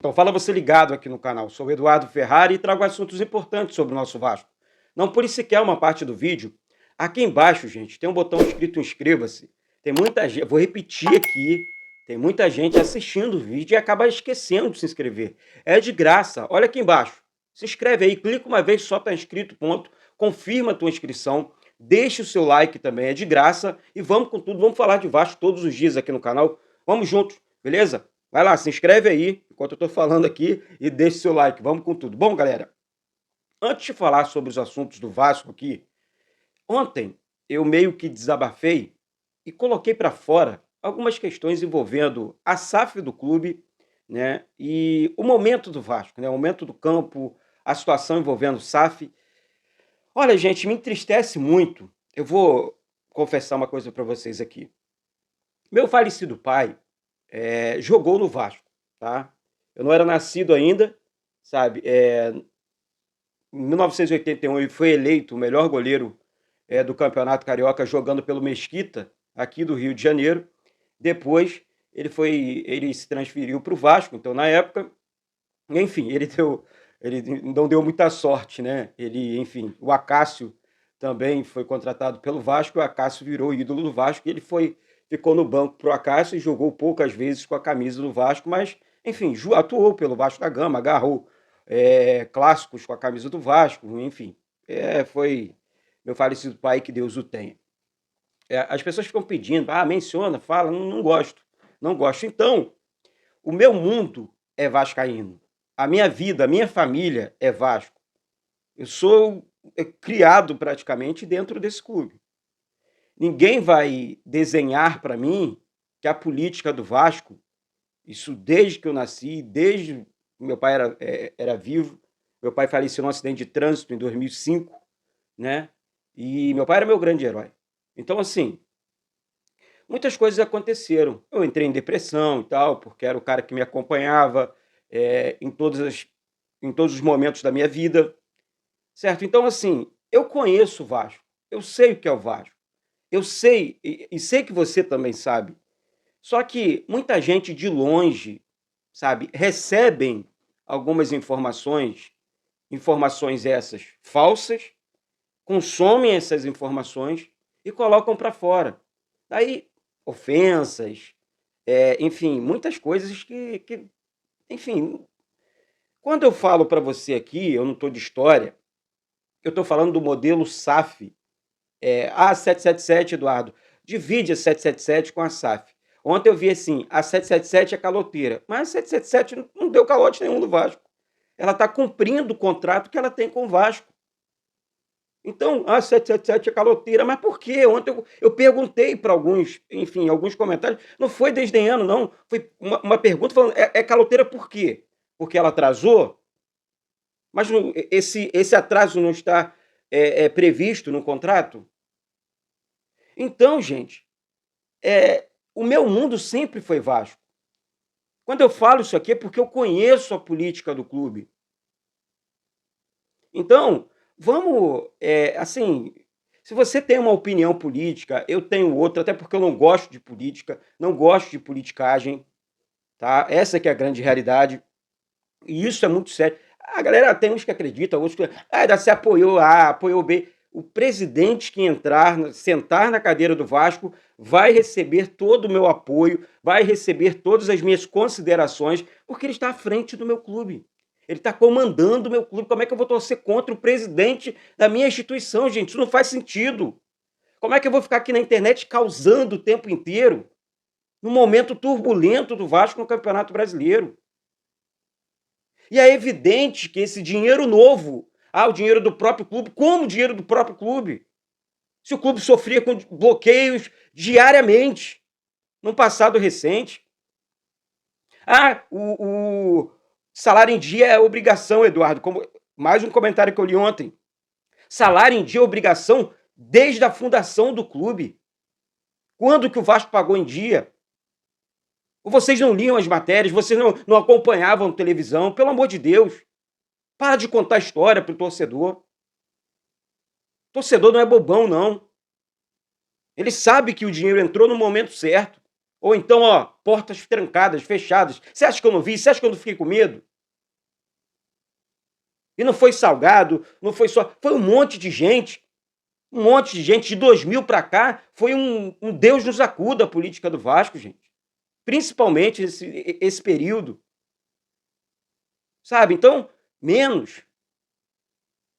Então, fala você ligado aqui no canal. Sou o Eduardo Ferrari e trago assuntos importantes sobre o nosso Vasco. Não pule sequer uma parte do vídeo. Aqui embaixo, gente, tem um botão escrito inscreva-se. Tem muita gente, vou repetir aqui, tem muita gente assistindo o vídeo e acaba esquecendo de se inscrever. É de graça, olha aqui embaixo. Se inscreve aí, clica uma vez só para inscrito, ponto. Confirma a tua inscrição, deixa o seu like também, é de graça. E vamos com tudo, vamos falar de Vasco todos os dias aqui no canal. Vamos juntos, beleza? Vai lá, se inscreve aí, enquanto eu tô falando aqui, e deixa o seu like. Vamos com tudo. Bom, galera, antes de falar sobre os assuntos do Vasco aqui, ontem eu meio que desabafei e coloquei para fora algumas questões envolvendo a SAF do clube, né, e o momento do Vasco, né, o momento do campo, a situação envolvendo o SAF. Olha, gente, me entristece muito. Eu vou confessar uma coisa para vocês aqui. Meu falecido pai jogou no Vasco, tá? Eu não era nascido ainda, sabe? Em 1981 ele foi eleito o melhor goleiro do Campeonato Carioca jogando pelo Mesquita, aqui do Rio de Janeiro. Depois ele se transferiu para o Vasco, então na época, enfim, ele não deu muita sorte, né? Enfim, o Acácio também foi contratado pelo Vasco, o Acácio virou ídolo do Vasco, e ficou no banco pro Acácio e jogou poucas vezes com a camisa do Vasco, mas, enfim, atuou pelo Vasco da Gama, agarrou clássicos com a camisa do Vasco, enfim, foi meu falecido pai, que Deus o tenha. As pessoas ficam pedindo, menciona, fala, não, não gosto, não gosto. Então, o meu mundo é vascaíno, a minha vida, a minha família é Vasco. Eu sou criado praticamente dentro desse clube. Ninguém vai desenhar para mim que a política do Vasco, isso desde que eu nasci, desde que meu pai era vivo, meu pai faleceu num acidente de trânsito em 2005, né? E meu pai era meu grande herói. Então, assim, muitas coisas aconteceram. Eu entrei em depressão e tal, porque era o cara que me acompanhava em em todos os momentos da minha vida, certo? Então, assim, eu conheço o Vasco, eu sei o que é o Vasco. Eu sei, e sei que você também sabe. Só que muita gente de longe, sabe, recebem algumas informações, informações essas falsas, consomem essas informações e colocam para fora. Daí, ofensas, enfim, muitas coisas enfim, quando eu falo para você aqui, eu não estou de história, eu estou falando do modelo SAF. 777, Eduardo, divide a 777 com a SAF. Ontem eu vi assim, a 777 é caloteira, mas a 777 não deu calote nenhum do Vasco. Ela está cumprindo o contrato que ela tem com o Vasco. Então, a 777 é caloteira, mas por quê? Ontem eu perguntei para alguns, enfim, alguns comentários, não foi desdenhando, não, foi uma pergunta falando, é caloteira por quê? Porque ela atrasou? Mas esse atraso não está previsto no contrato? Então, gente, o meu mundo sempre foi Vasco. Quando eu falo isso aqui é porque eu conheço a política do clube. Então, vamos, assim, se você tem uma opinião política, eu tenho outra, até porque eu não gosto de política, não gosto de politicagem, tá? Essa que é a grande realidade. E isso é muito sério. A galera tem uns que acreditam, outros que você apoiou A, apoiou B. O presidente que sentar na cadeira do Vasco, vai receber todo o meu apoio, vai receber todas as minhas considerações, porque ele está à frente do meu clube. Ele está comandando o meu clube. Como é que eu vou torcer contra o presidente da minha instituição, gente? Isso não faz sentido. Como é que eu vou ficar aqui na internet causando o tempo inteiro, no momento turbulento do Vasco no Campeonato Brasileiro? E é evidente que esse dinheiro novo, o dinheiro do próprio clube, como o dinheiro do próprio clube? Se o clube sofria com bloqueios diariamente, no passado recente. O salário em dia é obrigação, Eduardo. Mais um comentário que eu li ontem. Salário em dia é obrigação desde a fundação do clube. Quando que o Vasco pagou em dia? Ou vocês não liam as matérias, vocês não acompanhavam televisão? Pelo amor de Deus. Para de contar história pro torcedor. Torcedor não é bobão, não. Ele sabe que o dinheiro entrou no momento certo. Ou então, ó, portas trancadas, fechadas. Você acha que eu não vi? Você acha que eu não fiquei com medo? E não foi Salgado, não foi só... Foi um monte de gente. Um monte de gente. De 2000 para cá, foi um Deus nos acuda a política do Vasco, gente. Principalmente esse período. Sabe? Então, menos.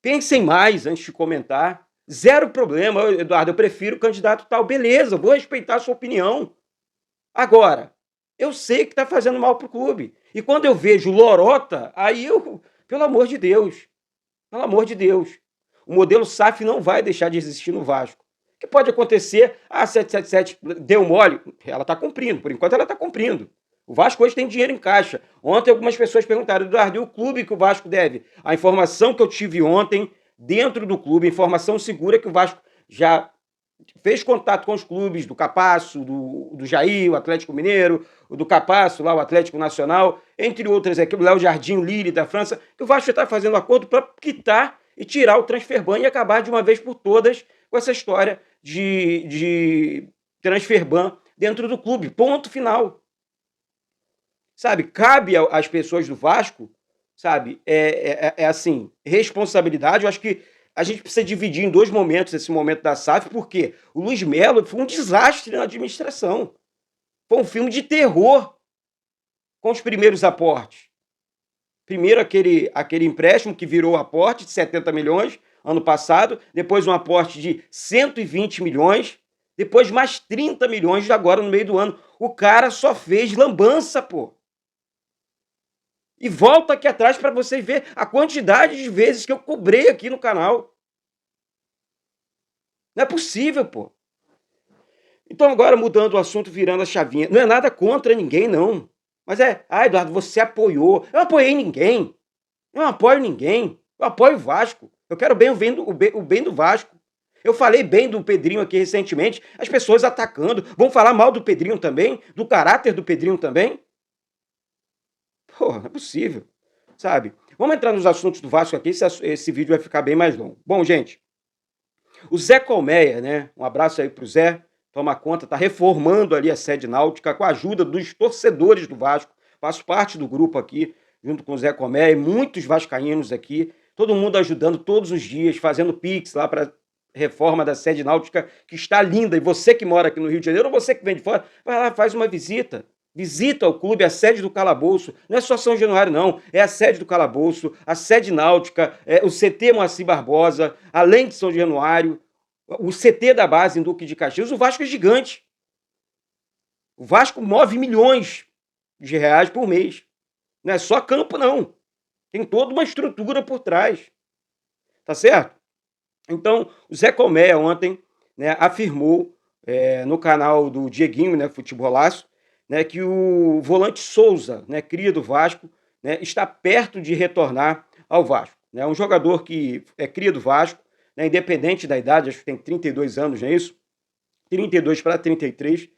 Pensem mais antes de comentar. Zero problema. Eduardo, eu prefiro o candidato tal. Beleza, vou respeitar a sua opinião. Agora, eu sei que está fazendo mal pro clube. E quando eu vejo lorota, aí eu... Pelo amor de Deus. Pelo amor de Deus. O modelo SAF não vai deixar de existir no Vasco. O que pode acontecer? A 777 deu mole. Ela está cumprindo. Por enquanto ela está cumprindo. O Vasco hoje tem dinheiro em caixa. Ontem algumas pessoas perguntaram, Eduardo, e o clube que o Vasco deve? A informação que eu tive ontem, dentro do clube, informação segura que o Vasco já fez contato com os clubes do Capasso, do Jair, o Atlético Mineiro, o do Capasso, lá o Atlético Nacional, entre outras aqui, o Léo Jardim, Lille da França, que o Vasco está fazendo acordo para quitar e tirar o transferban e acabar de uma vez por todas com essa história de transferban dentro do clube. Ponto final. Sabe, cabe às pessoas do Vasco, sabe, assim, responsabilidade. Eu acho que a gente precisa dividir em dois momentos esse momento da SAF, porque o Luiz Melo foi um desastre na administração. Foi um filme de terror com os primeiros aportes. Primeiro aquele empréstimo que virou aporte de 70 milhões ano passado, depois um aporte de 120 milhões, depois mais 30 milhões agora no meio do ano. O cara só fez lambança, pô. E volta aqui atrás para vocês verem a quantidade de vezes que eu cobrei aqui no canal. Não é possível, pô. Então agora mudando o assunto, virando a chavinha. Não é nada contra ninguém, não. Mas Eduardo, você apoiou. Eu não apoiei ninguém. Eu não apoio ninguém. Eu apoio o Vasco. Eu quero o bem do Vasco. Eu falei bem do Pedrinho aqui recentemente, as pessoas atacando. Vão falar mal do Pedrinho também? Do caráter do Pedrinho também? Pô, não é possível, sabe? Vamos entrar nos assuntos do Vasco aqui, esse vídeo vai ficar bem mais longo. Bom, gente, o Zé Colmeia, né? Um abraço aí pro Zé, toma conta, tá reformando ali a sede náutica com a ajuda dos torcedores do Vasco. Faço parte do grupo aqui, junto com o Zé Colmeia e muitos vascaínos aqui, todo mundo ajudando todos os dias, fazendo pix lá para reforma da sede náutica, que está linda. E você que mora aqui no Rio de Janeiro, ou você que vem de fora, vai lá, faz uma visita. Visita o clube, a sede do Calabouço. Não é só São Januário, não. É a sede do Calabouço, a sede náutica, o CT Moacir Barbosa, além de São Januário, o CT da base em Duque de Caxias. O Vasco é gigante. O Vasco move milhões de reais por mês. Não é só campo, não. Tem toda uma estrutura por trás. Tá certo? Então, o Zé Colmeia ontem, né, afirmou no canal do Dieguinho, né, Futebolaço, né, que o volante Souza, né, cria do Vasco, né, está perto de retornar ao Vasco. É um jogador que é cria do Vasco, né, independente da idade, acho que tem 32 anos, não é isso? 32 para 33.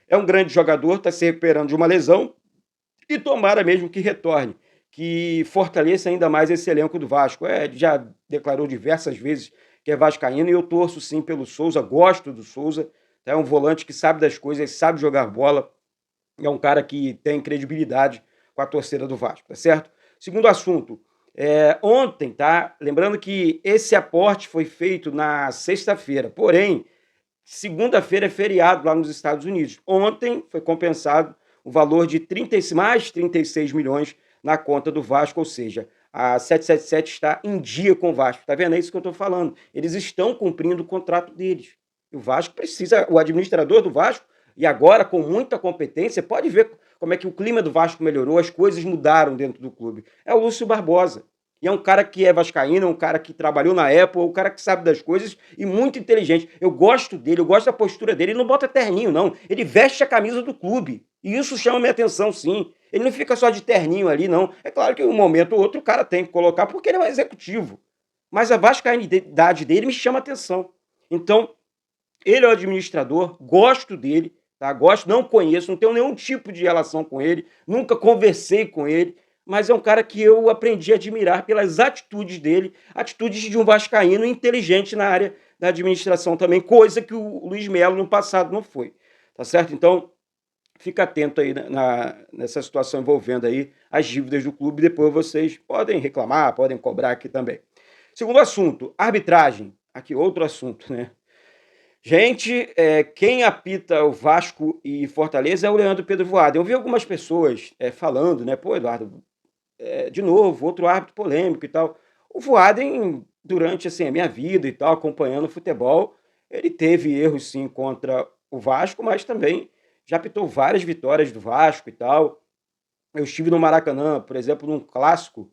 É um grande jogador, está se recuperando de uma lesão e tomara mesmo que retorne, que fortaleça ainda mais esse elenco do Vasco. Já declarou diversas vezes que é vascaíno e eu torço sim pelo Souza, gosto do Souza. É um volante que sabe das coisas, sabe jogar bola. É um cara que tem credibilidade com a torcida do Vasco, tá certo? Segundo assunto, ontem, tá? Lembrando que esse aporte foi feito na sexta-feira, porém, segunda-feira é feriado lá nos Estados Unidos. Ontem foi compensado o valor de mais 36 milhões na conta do Vasco, ou seja, a 777 está em dia com o Vasco. Tá vendo? É isso que eu estou falando. Eles estão cumprindo o contrato deles. O Vasco precisa, o administrador do Vasco, e agora com muita competência, pode ver como é que o clima do Vasco melhorou, as coisas mudaram dentro do clube. É o Lúcio Barbosa. E é um cara que é vascaíno, é um cara que trabalhou na Apple, um cara que sabe das coisas e muito inteligente. Eu gosto dele, eu gosto da postura dele. Ele não bota terninho, não. Ele veste a camisa do clube. E isso chama minha atenção, sim. Ele não fica só de terninho ali, não. É claro que um momento ou outro o cara tem que colocar porque ele é um executivo. Mas a vascainidade dele me chama atenção. Então, ele é o administrador, gosto dele, tá? Gosto, não conheço, não tenho nenhum tipo de relação com ele, nunca conversei com ele, mas é um cara que eu aprendi a admirar pelas atitudes dele, atitudes de um vascaíno inteligente na área da administração também, coisa que o Luiz Melo no passado não foi, tá certo? Então, fica atento aí nessa situação envolvendo aí as dívidas do clube, depois vocês podem reclamar, podem cobrar aqui também. Segundo assunto, arbitragem. Aqui outro assunto, né? Gente, quem apita o Vasco e Fortaleza é o Leandro Pedro Voaden. Eu vi algumas pessoas falando, né? Pô, Eduardo, de novo, outro árbitro polêmico e tal. O Voaden, durante assim, a minha vida e tal, acompanhando o futebol, ele teve erros sim contra o Vasco, mas também já apitou várias vitórias do Vasco e tal. Eu estive no Maracanã, por exemplo, num clássico,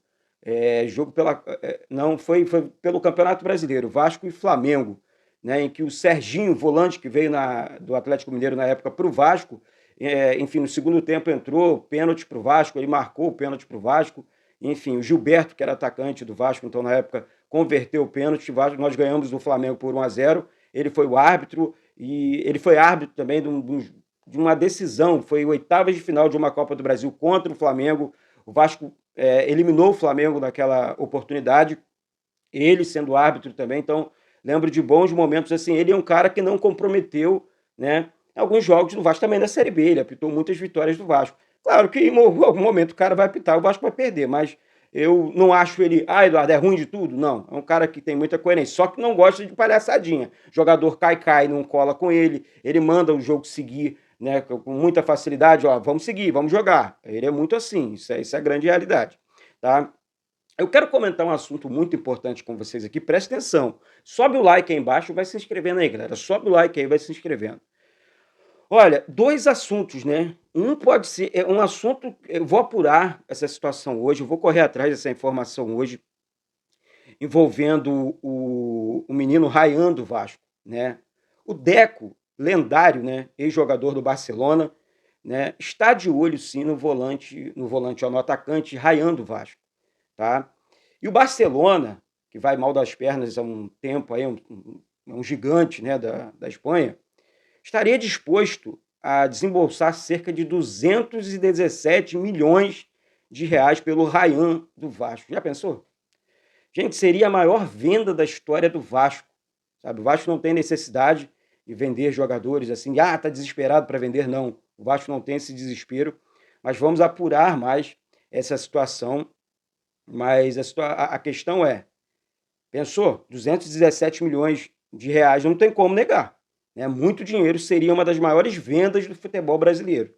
jogo pela. Não, foi pelo Campeonato Brasileiro, Vasco e Flamengo, né, em que o Serginho, volante que veio do Atlético Mineiro na época para o Vasco, enfim, no segundo tempo entrou, pênalti para o Vasco, ele marcou o pênalti para o Vasco. Enfim, o Gilberto, que era atacante do Vasco, então na época converteu o pênalti, nós ganhamos do Flamengo por 1-0. Ele foi o árbitro e ele foi árbitro também de uma decisão, foi oitavas de final de uma Copa do Brasil contra o Flamengo. O Vasco eliminou o Flamengo naquela oportunidade, ele sendo árbitro também, então lembro de bons momentos assim. Ele é um cara que não comprometeu, né, alguns jogos do Vasco também na Série B, ele apitou muitas vitórias do Vasco. Claro que em algum momento o cara vai apitar, o Vasco vai perder, mas eu não acho ele, Eduardo, é ruim de tudo. Não, é um cara que tem muita coerência, só que não gosta de palhaçadinha. O jogador cai, não cola com ele manda o jogo seguir, né, com muita facilidade, ó, vamos seguir, vamos jogar. Ele é muito assim, isso é a grande realidade, tá? Eu quero comentar um assunto muito importante com vocês aqui, presta atenção. Sobe o like aí embaixo, vai se inscrevendo aí, galera. Sobe o like aí, vai se inscrevendo. Olha, dois assuntos, né? Um pode ser um assunto, eu vou apurar essa situação hoje, eu vou correr atrás dessa informação hoje, envolvendo o menino Rayan do Vasco, né? O Deco, lendário, né? Ex-jogador do Barcelona, né? Está de olho sim ó, no atacante Rayan do Vasco, tá? E o Barcelona, que vai mal das pernas há um tempo aí, um gigante, né, da Espanha, estaria disposto a desembolsar cerca de 217 milhões de reais pelo Rayan do Vasco. Já pensou? Gente, seria a maior venda da história do Vasco. Sabe? O Vasco não tem necessidade de vender jogadores assim, tá desesperado para vender. Não, o Vasco não tem esse desespero, mas vamos apurar mais essa situação. Mas a questão é, pensou? 217 milhões de reais, não tem como negar. Né? Muito dinheiro, seria uma das maiores vendas do futebol brasileiro.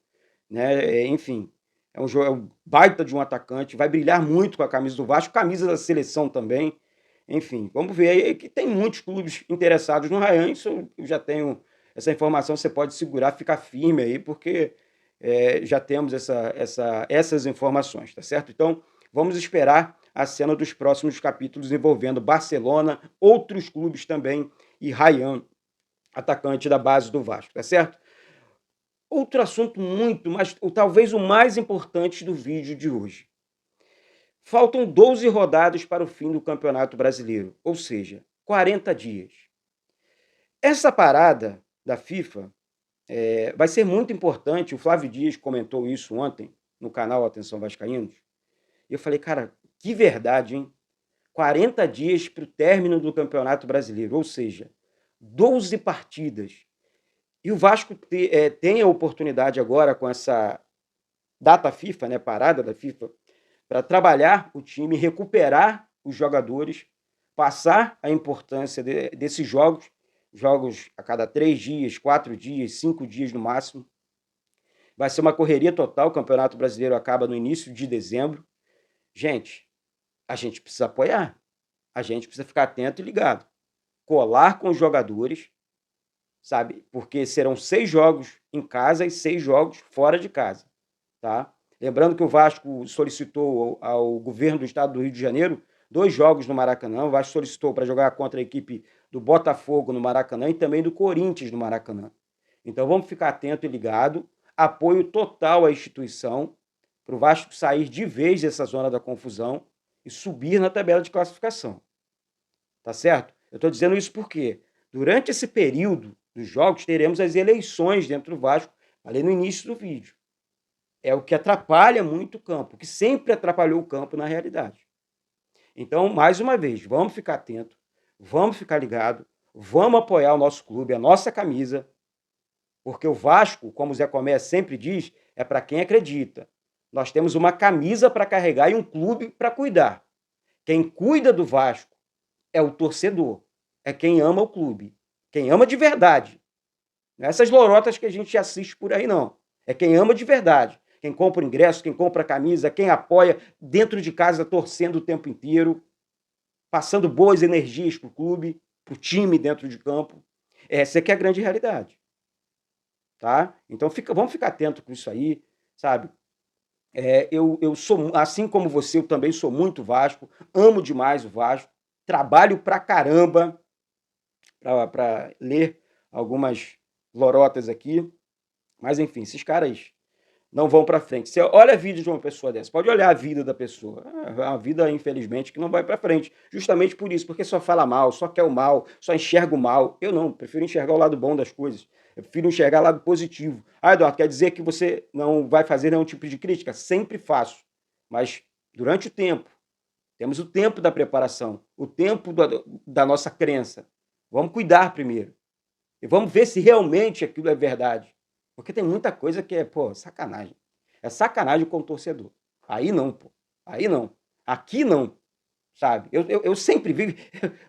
Né? Enfim, é um baita de um atacante, vai brilhar muito com a camisa do Vasco, camisa da seleção também. Enfim, vamos ver aí que tem muitos clubes interessados no Rayan. Isso eu já tenho essa informação, você pode segurar, ficar firme aí, porque já temos essas informações, tá certo? Então, vamos esperar a cena dos próximos capítulos envolvendo Barcelona, outros clubes também e Rayan, atacante da base do Vasco, tá certo? Outro assunto muito, mas talvez o mais importante do vídeo de hoje. Faltam 12 rodadas para o fim do Campeonato Brasileiro, ou seja, 40 dias. Essa parada da FIFA vai ser muito importante. O Flávio Dias comentou isso ontem no canal Atenção Vascaínos. E eu falei, cara, que verdade, hein? 40 dias para o término do Campeonato Brasileiro, ou seja, 12 partidas. E o Vasco tem a oportunidade agora, com essa data FIFA, né, parada da FIFA, para trabalhar o time, recuperar os jogadores, passar a importância desses jogos a cada 3 dias, 4 dias, 5 dias no máximo. Vai ser uma correria total, o Campeonato Brasileiro acaba no início de dezembro. Gente, a gente precisa apoiar, a gente precisa ficar atento e ligado. Colar com os jogadores, sabe? Porque serão 6 jogos em casa e 6 jogos fora de casa, tá? Lembrando que o Vasco solicitou ao governo do estado do Rio de Janeiro 2 jogos no Maracanã. O Vasco solicitou para jogar contra a equipe do Botafogo no Maracanã e também do Corinthians no Maracanã. Então vamos ficar atento e ligado. Apoio total à instituição, para o Vasco sair de vez dessa zona da confusão e subir na tabela de classificação. Tá certo? Eu estou dizendo isso porque durante esse período dos jogos teremos as eleições dentro do Vasco, ali no início do vídeo. É o que atrapalha muito o campo, que sempre atrapalhou o campo na realidade. Então, mais uma vez, vamos ficar atento, vamos ficar ligado, vamos apoiar o nosso clube, a nossa camisa, Porque o Vasco, como o Zé Comé sempre diz, é para quem acredita. Nós temos uma camisa para carregar e um clube para cuidar. Quem cuida do Vasco é o torcedor, é quem ama o clube, quem ama de verdade. Não é essas lorotas que a gente assiste por aí, não. É quem ama de verdade. Quem compra o ingresso, quem compra a camisa, quem apoia dentro de casa, torcendo o tempo inteiro, passando boas energias para o clube, para o time dentro de campo. Essa é que é a grande realidade. Tá? Então vamos ficar atento com isso aí, sabe? Eu sou, assim como você, eu também sou muito Vasco, amo demais o Vasco, trabalho pra caramba para ler algumas lorotas aqui, mas enfim, esses caras não vão para frente. Você olha a vida de uma pessoa dessa, pode olhar a vida da pessoa, a vida, infelizmente, que não vai para frente, justamente por isso, porque só fala mal, só quer o mal, só enxerga o mal. Eu não, prefiro enxergar o lado bom das coisas, eu prefiro enxergar o lado positivo. Ah, Eduardo, quer dizer que você não vai fazer nenhum tipo de crítica? Sempre faço, mas durante o tempo. Temos o tempo da preparação, o tempo da nossa crença. Vamos cuidar primeiro. E vamos ver se realmente aquilo é verdade. Porque tem muita coisa que é, pô, sacanagem. É sacanagem com o torcedor. Aí não, pô. Aí não. Aqui não, sabe? Eu sempre vivo.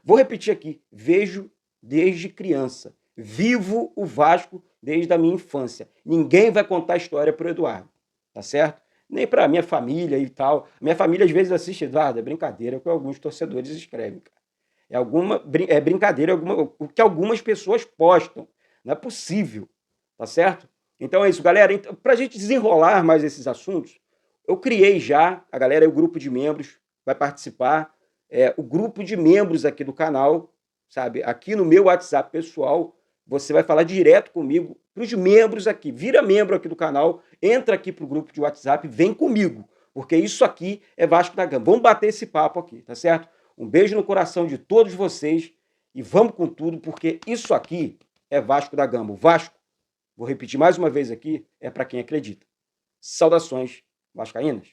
Vou repetir aqui. Vejo desde criança. Vivo o Vasco desde a minha infância. Ninguém vai contar a história para o Eduardo. Tá certo? Nem para minha família e tal. Minha família às vezes assiste, Eduardo, é brincadeira que alguns torcedores escrevem, cara. É brincadeira o que algumas pessoas postam. Não é possível, tá certo? Então é isso, galera. Então, para a gente desenrolar mais esses assuntos, eu criei já, a galera, o grupo de membros vai participar, o grupo de membros aqui do canal, sabe? Aqui no meu WhatsApp pessoal, você vai falar direto comigo, para os membros aqui. Vira membro aqui do canal, entra aqui para o grupo de WhatsApp, vem comigo, porque isso aqui é Vasco da Gama. Vamos bater esse papo aqui, tá certo? Um beijo no coração de todos vocês e vamos com tudo, porque isso aqui é Vasco da Gama. O Vasco, vou repetir mais uma vez aqui, é para quem acredita. Saudações vascaínas.